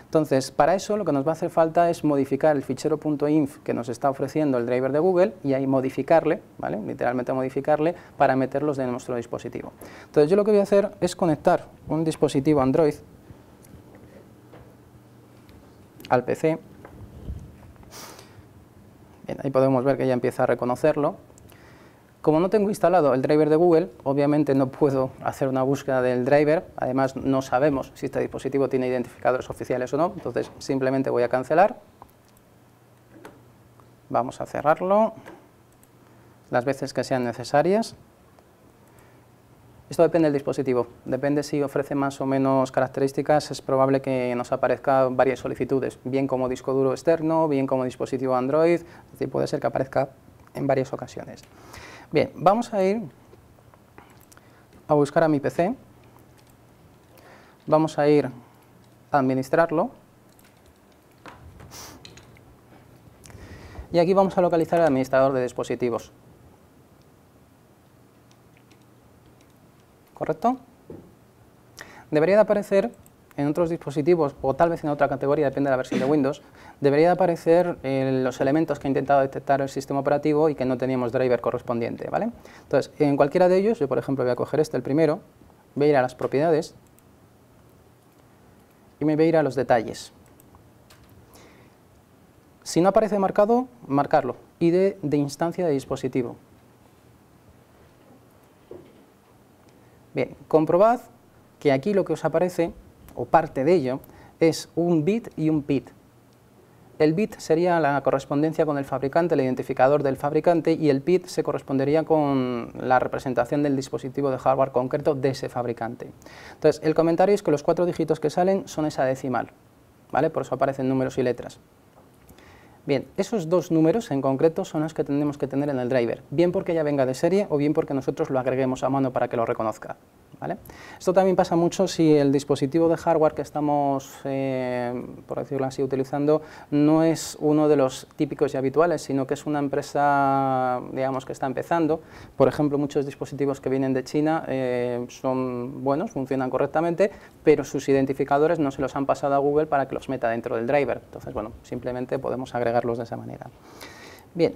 Entonces, para eso lo que nos va a hacer falta es modificar el fichero .inf que nos está ofreciendo el driver de Google y ahí modificarle, ¿vale? Literalmente modificarle para meterlos en nuestro dispositivo. Entonces, yo lo que voy a hacer es conectar un dispositivo Android al PC. Bien, ahí podemos ver que ya empieza a reconocerlo. Como no tengo instalado el driver de Google, obviamente no puedo hacer una búsqueda del driver, además no sabemos si este dispositivo tiene identificadores oficiales o no, entonces simplemente voy a cancelar. Vamos a cerrarlo las veces que sean necesarias. Esto depende del dispositivo, depende si ofrece más o menos características, es probable que nos aparezcan varias solicitudes, bien como disco duro externo, bien como dispositivo Android, es decir, puede ser que aparezca en varias ocasiones. Bien, vamos a ir a buscar a mi PC, vamos a ir a administrarlo, y aquí vamos a localizar el administrador de dispositivos. ¿Correcto? Debería de aparecer en otros dispositivos, o tal vez en otra categoría, depende de la versión de Windows, debería de aparecer los elementos que ha intentado detectar el sistema operativo y que no teníamos driver correspondiente, ¿vale? Entonces, en cualquiera de ellos, yo por ejemplo voy a coger el primero, voy a ir a las propiedades y me voy a ir a los detalles. Si no aparece marcado, marcarlo, ID de instancia de dispositivo. Bien, comprobad que aquí lo que os aparece, o parte de ello, es un bit y un PID. El bit sería la correspondencia con el fabricante, el identificador del fabricante, y el PID se correspondería con la representación del dispositivo de hardware concreto de ese fabricante. Entonces, el comentario es que los 4 dígitos que salen son esa decimal, ¿vale? Por eso aparecen números y letras. Bien, esos 2 números en concreto son los que tenemos que tener en el driver, bien porque ya venga de serie o bien porque nosotros lo agreguemos a mano para que lo reconozca, ¿vale? Esto también pasa mucho si el dispositivo de hardware que estamos, por decirlo así, utilizando no es uno de los típicos y habituales, sino que es una empresa, digamos, que está empezando. Por ejemplo, muchos dispositivos que vienen de China son buenos, funcionan correctamente, pero sus identificadores no se los han pasado a Google para que los meta dentro del driver. Entonces, bueno, simplemente podemos agregarlos de esa manera. Bien,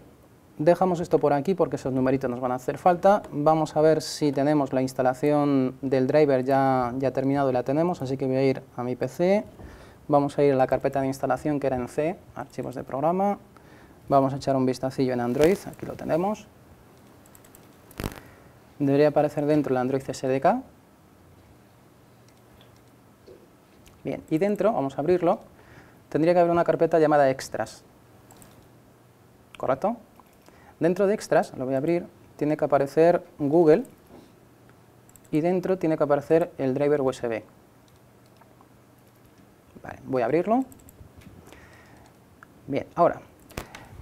dejamos esto por aquí porque esos numeritos nos van a hacer falta. Vamos a ver si tenemos la instalación del driver ya terminado y la tenemos, así que voy a ir a mi PC, vamos a ir a la carpeta de instalación que era en C, archivos de programa, vamos a echar un vistacillo en Android, aquí lo tenemos. Debería aparecer dentro el Android SDK. Bien, y dentro, vamos a abrirlo, tendría que haber una carpeta llamada Extras. ¿Correcto? Dentro de Extras, lo voy a abrir, tiene que aparecer Google y dentro tiene que aparecer el driver USB. Vale, voy a abrirlo. Bien, ahora,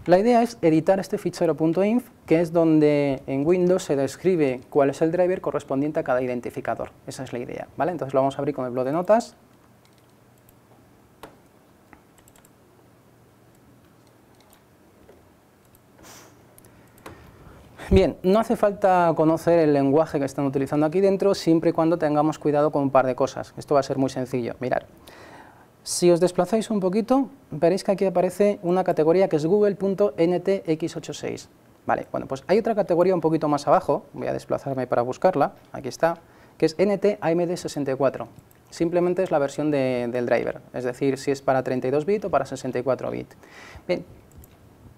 la idea es editar este fichero .inf, que es donde en Windows se describe cuál es el driver correspondiente a cada identificador. Esa es la idea, ¿vale? Entonces lo vamos a abrir con el bloc de notas. Bien, no hace falta conocer el lenguaje que están utilizando aquí dentro, siempre y cuando tengamos cuidado con un par de cosas. Esto va a ser muy sencillo. Mirad, si os desplazáis un poquito, veréis que aquí aparece una categoría que es google.ntx86. Vale, bueno, pues hay otra categoría un poquito más abajo, voy a desplazarme para buscarla, aquí está, que es NT-AMD64. Simplemente es la versión del driver, es decir, si es para 32 bits o para 64 bits. Bien.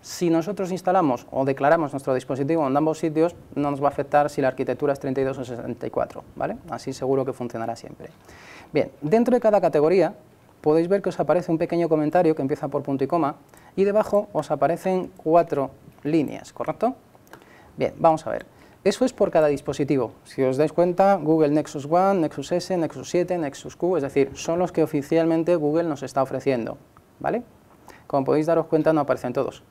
Si nosotros instalamos o declaramos nuestro dispositivo en ambos sitios, no nos va a afectar si la arquitectura es 32 o 64, ¿vale? Así seguro que funcionará siempre. Bien, dentro de cada categoría podéis ver que os aparece un pequeño comentario que empieza por punto y coma y debajo os aparecen 4 líneas, ¿correcto? Bien, vamos a ver. Eso es por cada dispositivo. Si os dais cuenta, Google Nexus One, Nexus S, Nexus 7, Nexus Q, es decir, son los que oficialmente Google nos está ofreciendo, ¿vale? Como podéis daros cuenta, no aparecen todos.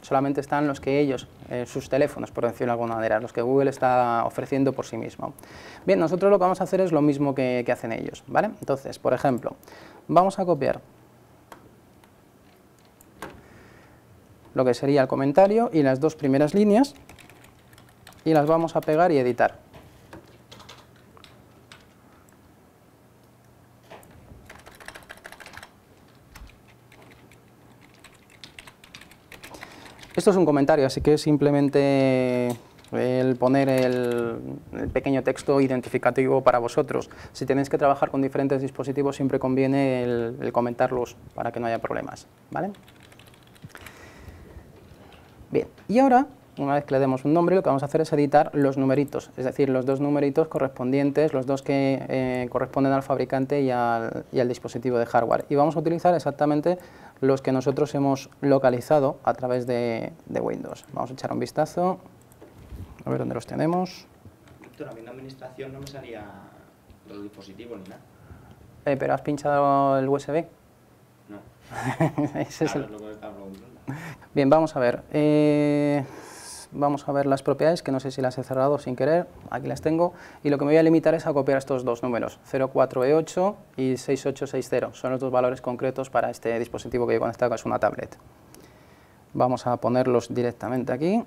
Solamente están los que ellos, sus teléfonos, por decirlo de alguna manera, los que Google está ofreciendo por sí mismo. Bien, nosotros lo que vamos a hacer es lo mismo que hacen ellos, ¿vale? Entonces, por ejemplo, vamos a copiar lo que sería el comentario y las 2 primeras líneas y las vamos a pegar y editar. Esto es un comentario, así que simplemente el poner el pequeño texto identificativo para vosotros. Si tenéis que trabajar con diferentes dispositivos, siempre conviene el comentarlos para que no haya problemas, ¿vale? Bien, y ahora, una vez que le demos un nombre, lo que vamos a hacer es editar los numeritos, es decir, los dos numeritos correspondientes, los dos que corresponden al fabricante y al dispositivo de hardware. Y vamos a utilizar exactamente los que nosotros hemos localizado a través de Windows. Vamos a echar un vistazo, a ver dónde los tenemos. Víctor, a mí en la administración no me salía los dispositivos ni nada. ¿Pero has pinchado el USB? No. Ese es Claro, es lo que me estaba preguntando. Bien, vamos a ver. Vamos a ver las propiedades, que no sé si las he cerrado sin querer. Aquí las tengo. Y lo que me voy a limitar es a copiar estos dos números, 04E8 y 6860. Son los dos valores concretos para este dispositivo que yo he conectado, que es una tablet. Vamos a ponerlos directamente aquí.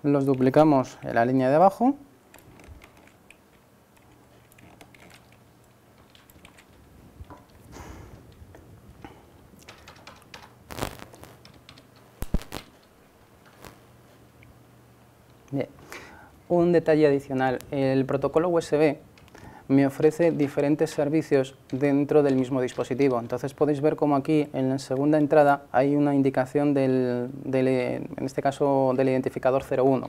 Los duplicamos en la línea de abajo. Bien. Un detalle adicional, el protocolo USB me ofrece diferentes servicios dentro del mismo dispositivo. Entonces podéis ver como aquí en la segunda entrada hay una indicación en este caso del identificador 01.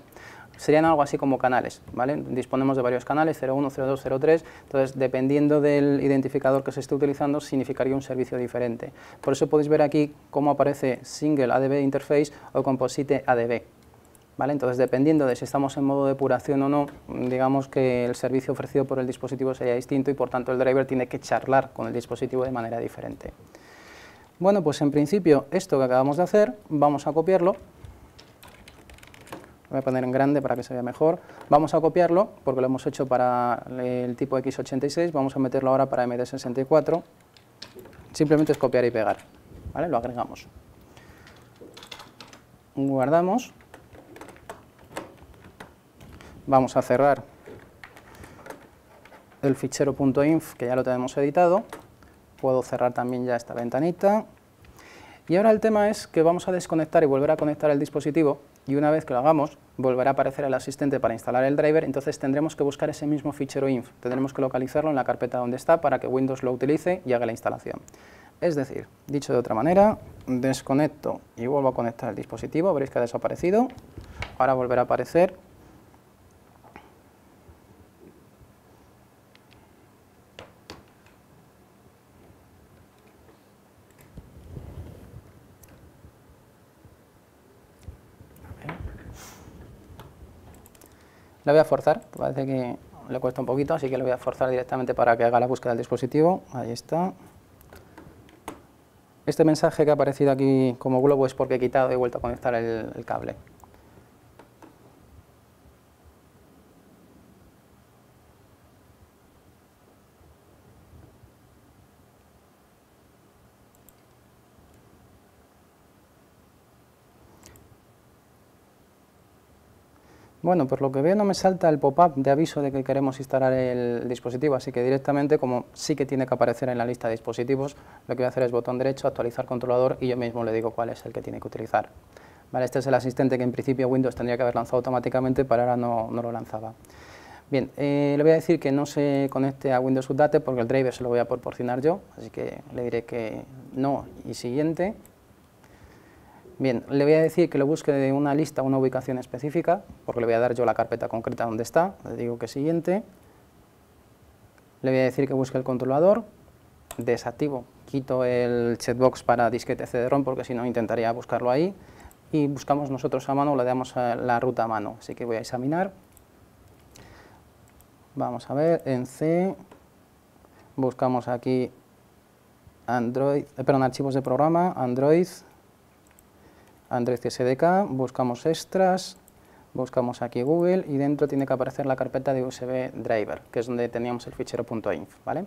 Serían algo así como canales, ¿vale? Disponemos de varios canales, 01, 02, 03, entonces dependiendo del identificador que se esté utilizando significaría un servicio diferente. Por eso podéis ver aquí cómo aparece Single ADB Interface o Composite ADB. ¿Vale? Entonces, dependiendo de si estamos en modo depuración o no, digamos que el servicio ofrecido por el dispositivo sería distinto y por tanto el driver tiene que charlar con el dispositivo de manera diferente. Bueno, pues en principio esto que acabamos de hacer, vamos a copiarlo. Lo voy a poner en grande para que se vea mejor. Vamos a copiarlo, porque lo hemos hecho para el tipo x86, vamos a meterlo ahora para MD64. Simplemente es copiar y pegar, ¿vale? Lo agregamos. Guardamos. Vamos a cerrar el fichero .inf, que ya lo tenemos editado. Puedo cerrar también ya esta ventanita. Y ahora el tema es que vamos a desconectar y volver a conectar el dispositivo, y una vez que lo hagamos, volverá a aparecer el asistente para instalar el driver, entonces tendremos que buscar ese mismo fichero inf, tendremos que localizarlo en la carpeta donde está para que Windows lo utilice y haga la instalación. Es decir, dicho de otra manera, desconecto y vuelvo a conectar el dispositivo, veréis que ha desaparecido, ahora volverá a aparecer. Le voy a forzar, parece que le cuesta un poquito, así que le voy a forzar directamente para que haga la búsqueda del dispositivo. Ahí está. Este mensaje que ha aparecido aquí como globo es porque he quitado y he vuelto a conectar el cable. Bueno, por lo que veo no me salta el pop-up de aviso de que queremos instalar el dispositivo, así que directamente, como sí que tiene que aparecer en la lista de dispositivos, lo que voy a hacer es botón derecho, actualizar controlador y yo mismo le digo cuál es el que tiene que utilizar. Vale, este es el asistente que en principio Windows tendría que haber lanzado automáticamente, pero ahora no lo lanzaba. Bien, le voy a decir que no se conecte a Windows Update porque el driver se lo voy a proporcionar yo, así que le diré que no y siguiente. Bien, le voy a decir que lo busque de una lista, una ubicación específica, porque le voy a dar yo la carpeta concreta donde está, le digo que siguiente. Le voy a decir que busque el controlador, desactivo, quito el checkbox para disquete CD-ROM porque si no intentaría buscarlo ahí, y buscamos nosotros a mano, le damos a la ruta a mano, así que voy a examinar. Vamos a ver, en C, buscamos aquí Android, archivos de programa, Android SDK, buscamos extras, buscamos aquí Google y dentro tiene que aparecer la carpeta de USB driver, que es donde teníamos el fichero .inf, ¿vale?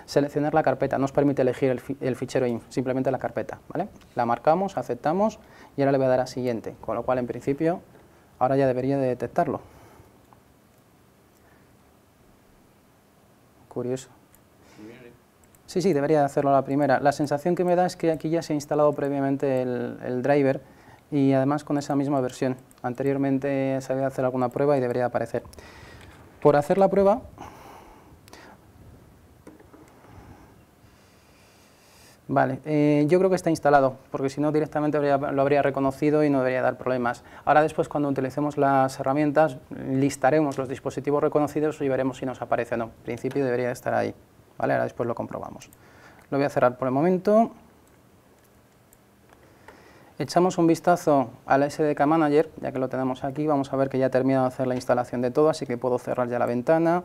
Seleccionar la carpeta, no nos permite elegir el fichero inf, simplemente la carpeta, ¿vale? La marcamos, aceptamos y ahora le voy a dar a siguiente, con lo cual en principio Ahora ya debería de detectarlo. Curioso. Sí, sí, debería de hacerlo a la primera. La sensación que me da es que aquí ya se ha instalado previamente el driver y además con esa misma versión. Anteriormente se había hacer alguna prueba y debería aparecer. Por hacer la prueba, vale, yo creo que está instalado, porque si no directamente lo habría reconocido y no debería dar problemas. Ahora después, cuando utilicemos las herramientas, listaremos los dispositivos reconocidos y veremos si nos aparece o no. En principio debería estar ahí, ¿vale? Ahora después lo comprobamos. Lo voy a cerrar por el momento. Echamos un vistazo al SDK Manager, ya que lo tenemos aquí, vamos a ver que ya he terminado de hacer la instalación de todo, así que puedo cerrar ya la ventana.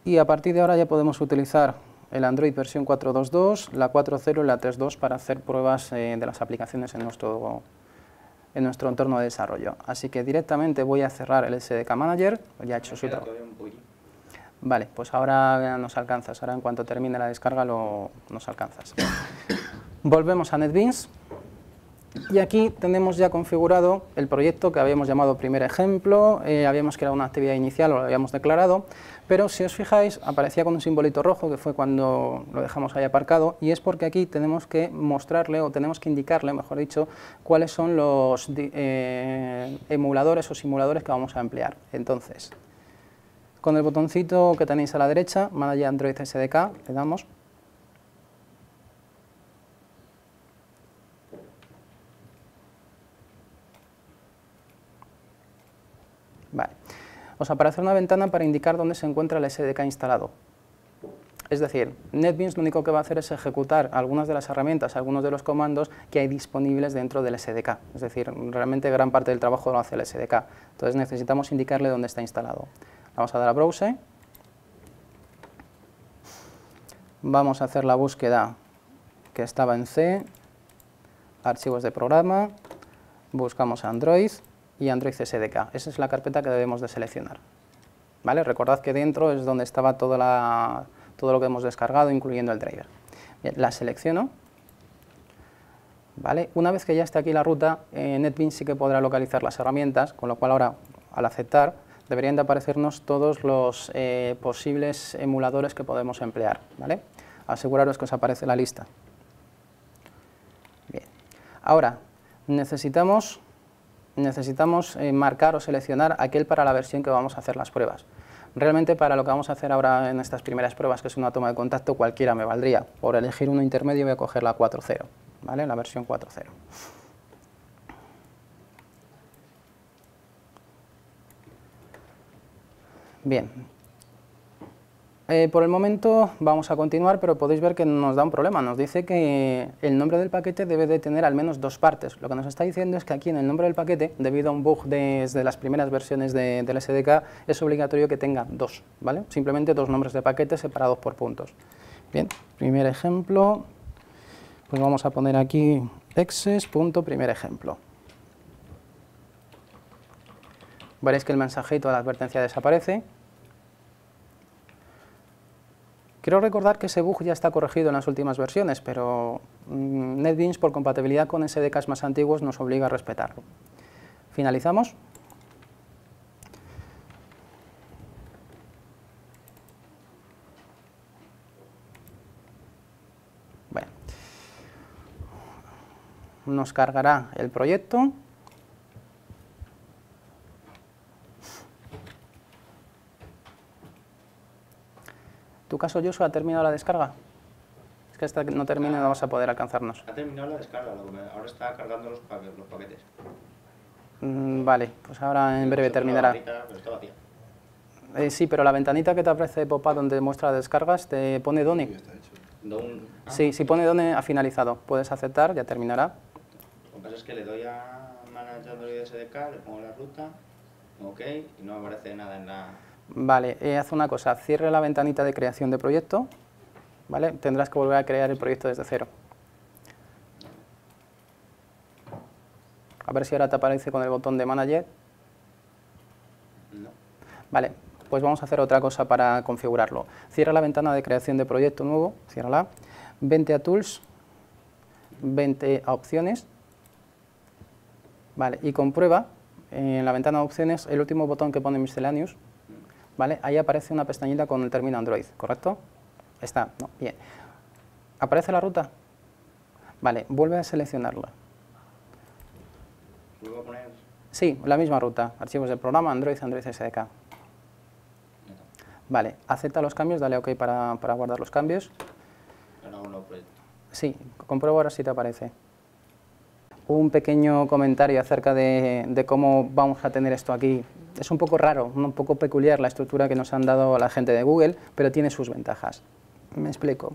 Y a partir de ahora ya podemos utilizar el Android versión 4.2.2, la 4.0 y la 3.2 para hacer pruebas de las aplicaciones en nuestro entorno de desarrollo. Así que directamente voy a cerrar el SDK Manager, ya he hecho su trabajo. Vale, pues ahora nos alcanzas, ahora en cuanto termine la descarga nos alcanzas. Volvemos a NetBeans. Y aquí tenemos ya configurado el proyecto que habíamos llamado primer ejemplo, habíamos creado una actividad inicial o lo habíamos declarado, pero si os fijáis aparecía con un simbolito rojo que fue cuando lo dejamos ahí aparcado y es porque aquí tenemos que mostrarle o tenemos que indicarle, mejor dicho, cuáles son los emuladores o simuladores que vamos a emplear. Entonces, con el botoncito que tenéis a la derecha, Manage Android SDK, le damos. Vale. Os aparece una ventana para indicar dónde se encuentra el SDK instalado. Es decir, NetBeans lo único que va a hacer es ejecutar algunas de las herramientas, algunos de los comandos que hay disponibles dentro del SDK. Es decir, realmente gran parte del trabajo lo hace el SDK. Entonces necesitamos indicarle dónde está instalado. Vamos a dar a Browse. Vamos a hacer la búsqueda que estaba en C, archivos de programa, buscamos Android y Android SDK. Esa es la carpeta que debemos de seleccionar. ¿Vale? Recordad que dentro es donde estaba todo lo que hemos descargado, incluyendo el driver. Bien, la selecciono. ¿Vale? Una vez que ya esté aquí la ruta, NetBeans sí que podrá localizar las herramientas, con lo cual ahora, al aceptar, deberían de aparecernos todos los posibles emuladores que podemos emplear. ¿Vale? Aseguraros que os aparece la lista. Bien. Ahora, necesitamos marcar o seleccionar aquel para la versión que vamos a hacer las pruebas. Realmente para lo que vamos a hacer ahora en estas primeras pruebas, que es una toma de contacto, cualquiera me valdría. Por elegir uno intermedio voy a coger la 4.0, ¿vale? La versión 4.0. Bien. Por el momento vamos a continuar, pero podéis ver que nos da un problema. Nos dice que el nombre del paquete debe de tener al menos dos partes. Lo que nos está diciendo es que aquí en el nombre del paquete, debido a un bug desde las primeras versiones del SDK, es obligatorio que tenga dos, ¿vale? Simplemente dos nombres de paquete separados por puntos. Bien, primer ejemplo, pues vamos a poner aquí exes.primer ejemplo. Veréis que el mensajito de la advertencia desaparece. Quiero recordar que ese bug ya está corregido en las últimas versiones, pero NetBeans, por compatibilidad con SDKs más antiguos, nos obliga a respetarlo. Finalizamos. Bueno. Nos cargará el proyecto. ¿Tu caso, Joshua, ha terminado la descarga? Es que hasta que no termine no vamos a poder alcanzarnos. Ha terminado la descarga, ahora está cargando los paquetes. Vale, pues ahora en breve terminará. Pero está vacía. Sí, pero la ventanita que te aparece de pop-up donde muestra descargas, ¿te pone Done? Sí, si pone Done ha finalizado. Puedes aceptar, ya terminará. Lo que pasa es que le doy a Manage Android SDK, le pongo la ruta, OK, y no aparece nada en la... Vale, haz una cosa, cierre la ventanita de creación de proyecto, ¿vale? Tendrás que volver a crear el proyecto desde cero. A ver si ahora te aparece con el botón de Manager. No. Vale, pues vamos a hacer otra cosa para configurarlo. Cierra la ventana de creación de proyecto nuevo, ciérrala. Vente a Tools, vente a Opciones, vale, y comprueba en la ventana de opciones, el último botón que pone Miscellaneous, ¿vale? Ahí aparece una pestañita con el término Android, ¿correcto? Está, ¿no? Bien. ¿Aparece la ruta? Vale, vuelve a seleccionarla. ¿Vuelvo a poner? Sí, la misma ruta, archivos del programa, Android, Android SDK. Vale, acepta los cambios, dale OK para guardar los cambios. Ahora un nuevo proyecto. Sí, compruebo ahora si te aparece. Un pequeño comentario acerca de cómo vamos a tener esto aquí. Es un poco raro, un poco peculiar la estructura que nos han dado la gente de Google, pero tiene sus ventajas. Me explico.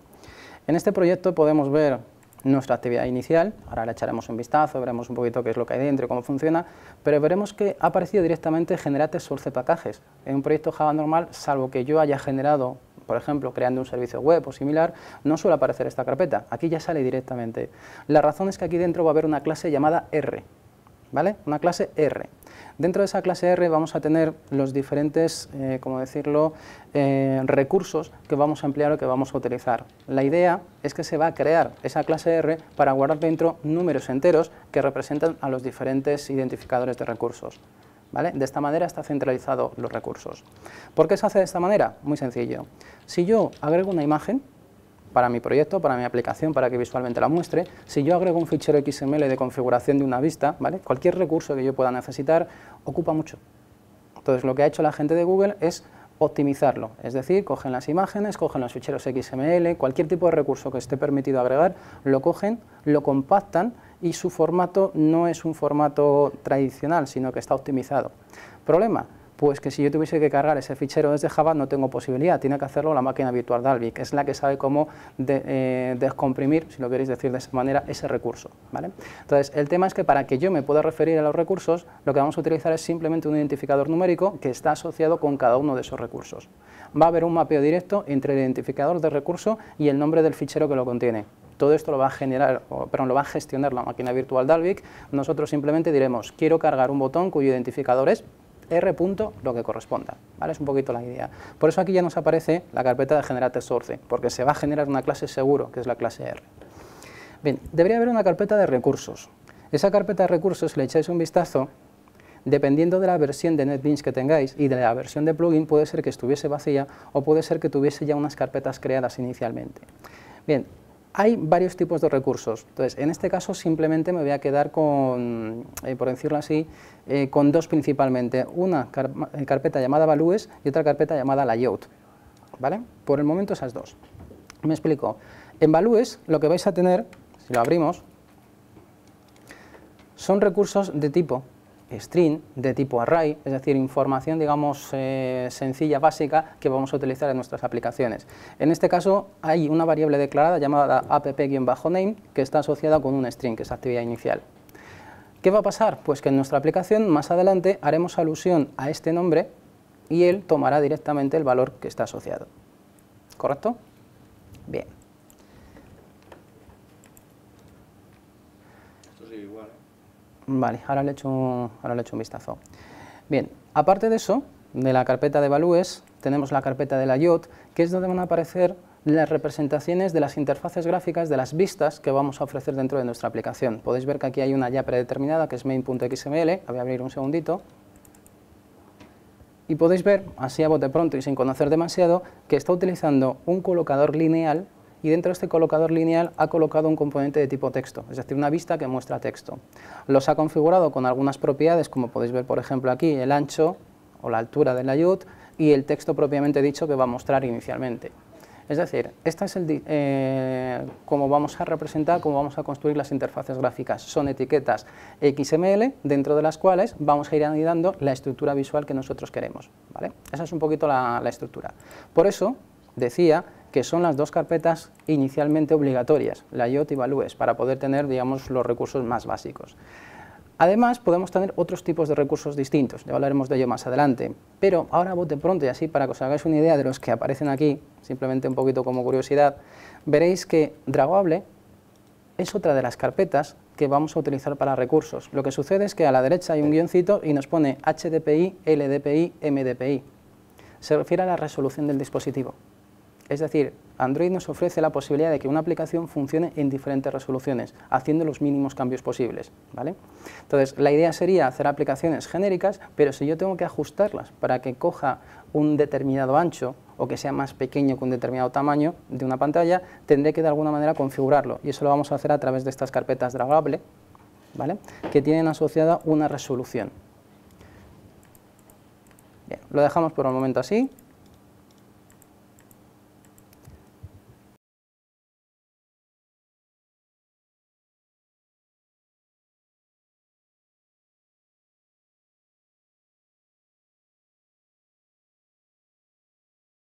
En este proyecto podemos ver nuestra actividad inicial, ahora le echaremos un vistazo, veremos un poquito qué es lo que hay dentro y cómo funciona, pero veremos que ha aparecido directamente Generate Source Packages. En un proyecto Java normal, salvo que yo haya generado, por ejemplo, creando un servicio web o similar, no suele aparecer esta carpeta, aquí ya sale directamente. La razón es que aquí dentro va a haber una clase llamada R, ¿vale? Una clase R. Dentro de esa clase R vamos a tener los diferentes, ¿cómo decirlo?, recursos que vamos a emplear o que vamos a utilizar. La idea es que se va a crear esa clase R para guardar dentro números enteros que representan a los diferentes identificadores de recursos, ¿vale? De esta manera está centralizado los recursos. ¿Por qué se hace de esta manera? Muy sencillo. Si yo agrego una imagen para mi proyecto, para mi aplicación, para que visualmente la muestre, si yo agrego un fichero XML de configuración de una vista, ¿vale?, cualquier recurso que yo pueda necesitar ocupa mucho. Entonces, lo que ha hecho la gente de Google es optimizarlo, es decir, cogen las imágenes, cogen los ficheros XML, cualquier tipo de recurso que esté permitido agregar, lo cogen, lo compactan y su formato no es un formato tradicional, sino que está optimizado. ¿Problema? Pues que si yo tuviese que cargar ese fichero desde Java no tengo posibilidad, tiene que hacerlo la máquina virtual Dalvik, que es la que sabe cómo descomprimir, si lo queréis decir de esa manera, ese recurso, ¿vale? Entonces, el tema es que para que yo me pueda referir a los recursos, lo que vamos a utilizar es simplemente un identificador numérico que está asociado con cada uno de esos recursos. Va a haber un mapeo directo entre el identificador de recurso y el nombre del fichero que lo contiene. Todo esto lo va a generar, lo va a gestionar la máquina virtual Dalvik. Nosotros simplemente diremos, quiero cargar un botón cuyo identificador es R. lo que corresponda, ¿vale? Es un poquito la idea. Por eso aquí ya nos aparece la carpeta de Generate Source, porque se va a generar una clase seguro, que es la clase R. Bien, debería haber una carpeta de recursos. Esa carpeta de recursos, si le echáis un vistazo, dependiendo de la versión de NetBeans que tengáis y de la versión de plugin, puede ser que estuviese vacía o puede ser que tuviese ya unas carpetas creadas inicialmente. Bien, hay varios tipos de recursos, entonces en este caso simplemente me voy a quedar con, por decirlo así, con dos principalmente, una carpeta llamada Values y otra carpeta llamada Layout, ¿vale? Por el momento esas dos. Me explico. En Values lo que vais a tener, si lo abrimos, son recursos de tipo string, de tipo array, es decir, información, digamos, sencilla, básica, que vamos a utilizar en nuestras aplicaciones. En este caso hay una variable declarada llamada app-name que está asociada con un string, que es actividad inicial. ¿Qué va a pasar? Pues que en nuestra aplicación más adelante haremos alusión a este nombre y él tomará directamente el valor que está asociado. ¿Correcto? Bien. Esto sigue igual, ¿eh? Vale, ahora le echo un vistazo. Bien, aparte de eso, de la carpeta de Values, tenemos la carpeta de Layout, que es donde van a aparecer las representaciones de las interfaces gráficas de las vistas que vamos a ofrecer dentro de nuestra aplicación. Podéis ver que aquí hay una ya predeterminada, que es main.xml, la voy a abrir un segundito, y podéis ver, así a bote pronto y sin conocer demasiado, que está utilizando un colocador lineal y dentro de este colocador lineal ha colocado un componente de tipo texto, es decir, una vista que muestra texto. Los ha configurado con algunas propiedades, como podéis ver, por ejemplo, aquí, el ancho o la altura del layout y el texto propiamente dicho que va a mostrar inicialmente. Es decir, esta es cómo vamos a representar, cómo vamos a construir las interfaces gráficas. Son etiquetas XML, dentro de las cuales vamos a ir anidando la estructura visual que nosotros queremos, ¿vale? Esa es un poquito la estructura. Por eso decía que son las dos carpetas inicialmente obligatorias, Layout y Values, para poder tener, digamos, los recursos más básicos. Además, podemos tener otros tipos de recursos distintos, ya hablaremos de ello más adelante, pero ahora a bote pronto y así para que os hagáis una idea de los que aparecen aquí, simplemente un poquito como curiosidad, veréis que Draggable es otra de las carpetas que vamos a utilizar para recursos. Lo que sucede es que a la derecha hay un guioncito y nos pone HDPI, LDPI, MDPI. Se refiere a la resolución del dispositivo. Es decir, Android nos ofrece la posibilidad de que una aplicación funcione en diferentes resoluciones, haciendo los mínimos cambios posibles, ¿vale? Entonces, la idea sería hacer aplicaciones genéricas, pero si yo tengo que ajustarlas para que coja un determinado ancho o que sea más pequeño que un determinado tamaño de una pantalla, tendré que de alguna manera configurarlo, y eso lo vamos a hacer a través de estas carpetas dragables, ¿vale?, que tienen asociada una resolución. Bien, lo dejamos por el momento así.